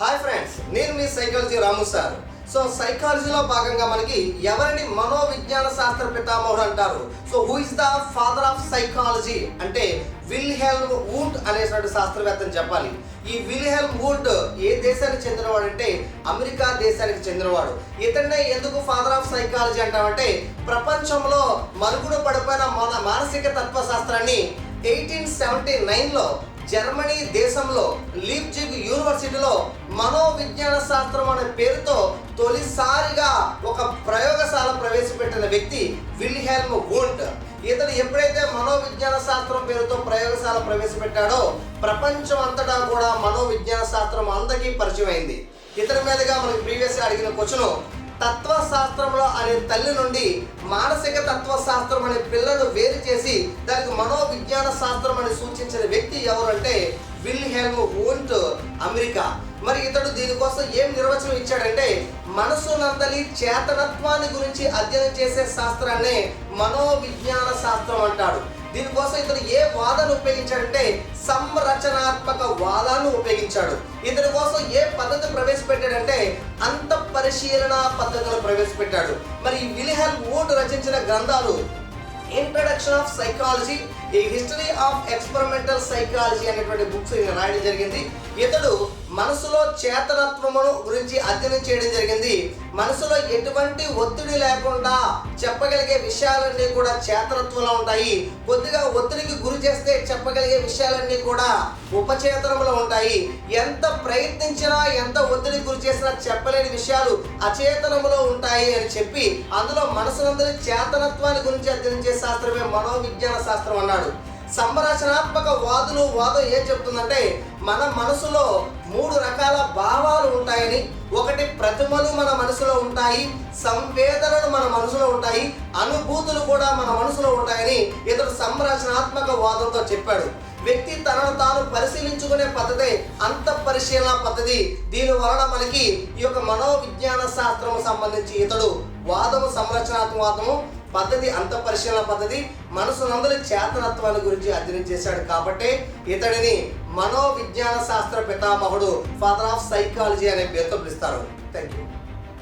Hi friends, నేను మీ psychology రాము sir. So సైకాలజీలో భాగంగా మనకి ఎవరిని మనోవిజ్ఞాన శాస్త్ర పితామహుడు అంటారు. So who is the father of psychology అంటే విల్హెల్మ్ వూంట్ అనేటువంటి శాస్త్రవేత్తని చెప్పాలి. ఈ విల్హెల్మ్ వూంట్ ఏ దేశానికి చెందినవాడు అంటే అమెరికా దేశానికి చెందినవాడు. ఇతన్నే ఎందుకు ఫాదర్ ఆఫ్ సైకాలజీ అంటామంటే ప్రపంచంలో మరుగున పడిపోయిన మానసిక తత్వశాస్త్రాన్ని 1879లో జర్మనీ దేశంలో లీప్జిగ్ యూనివర్సిటీలో మనోవిజ్ఞాన శాస్త్రం అనే పేరుతో తొలిసారిగా ఒక ప్రయోగశాల ప్రవేశపెట్టిన వ్యక్తి విల్హెల్మ్ వూంట్. ఇతను ఎప్పుడైతే మనోవిజ్ఞాన శాస్త్రం పేరుతో ప్రయోగశాల ప్రవేశపెట్టాడో ప్రపంచం అంతటా కూడా మనోవిజ్ఞాన శాస్త్రం అందరికీ పరిచయం అయింది. ఇతని మీదుగా మనకి ప్రీవియస్గా అడిగిన క్వశ్చన్, తత్వశాస్త్రంలో అనే తల్లి నుండి మానసిక తత్వశాస్త్రం అనే పిల్లను వేరు చేసి దానికి మనోవిజ్ఞాన శాస్త్రం అని సూచించిన వ్యక్తి ఎవరంటే విల్హెల్మ్ వూంట్, అమెరికా. మరి ఇతడు దీనికోసం ఏం నిర్వచనం ఇచ్చాడంటే మనసు నందలి చేతనత్వాన్ని గురించి అధ్యయనం చేసే శాస్త్రాన్నే మనోవిజ్ఞాన శాస్త్రం అంటాడు. దీనికోసం ఇతను ఏ వాదాన్ని ఉపయోగించాడంటే సంరచనాత్మక వాదాన్ని ఉపయోగించాడు. ఇతని కోసం ఏ పద్ధతి ప్రవేశపెట్టాడంటే అంత పరిశీలన పద్ధతులను ప్రవేశపెట్టాడు. మరి విల్హెల్మ్ వూంట్ రచించిన గ్రంథాలు introduction of psychology, A history of experimental psychology అనేటువంటి బుక్స్ ఈయన రాయడం జరిగింది. ఇతడు మనసులో చేతనత్వమును గురించి అధ్యయనం చేయడం జరిగింది. మనసులో ఎటువంటి ఒత్తిడి లేకుండా చెప్పగలిగే విషయాలన్నీ కూడా చేతనత్వంలో ఉంటాయి. కొద్దిగా ఒత్తిడికి గురి చేస్తే చెప్పగలిగే విషయాలన్నీ కూడా ఉపచేతనంలో ఉంటాయి. ఎంత ప్రయత్నించినా ఎంత ఒత్తిడికి గురి చేసినా చెప్పలేని విషయాలు అచేతనంలో ఉంటాయి అని చెప్పి అందులో మనసునందరి చేతనత్వాన్ని గురించి అధ్యయనం చేసే శాస్త్రమే మనోవిజ్ఞాన శాస్త్రం అన్నాడు. సంరచనాత్మక వాదం ఏం చెప్తుందంటే మన మనసులో 3 రకాల భావాలు ఉంటాయని, ఒకటి ప్రతిమలు మన మనసులో ఉంటాయి, సంవేదనలు మన మనసులో ఉంటాయి, అనుభూతులు కూడా మన మనసులో ఉంటాయని ఇతడు సంరచనాత్మక వాదంతో చెప్పాడు. వ్యక్తి తనను తాను పరిశీలించుకునే పద్ధతే అంత పరిశీలన పద్ధతి. దీని వలన మనకి ఈ యొక్క మనోవిజ్ఞాన శాస్త్రం సంబంధించి ఇతడు సంరచనాత్మక వాదము పద్ధతి, అంత పరిశీలన పద్ధతి, మనసు నందలి చేతనత్వాన్ని గురించి అధ్యయనం చేశాడు. కాబట్టి ఇతడిని మనోవిజ్ఞాన శాస్త్ర పితామహుడు, ఫాదర్ ఆఫ్ సైకాలజీ అనే పేరుతో పిలుస్తారు. Thank you.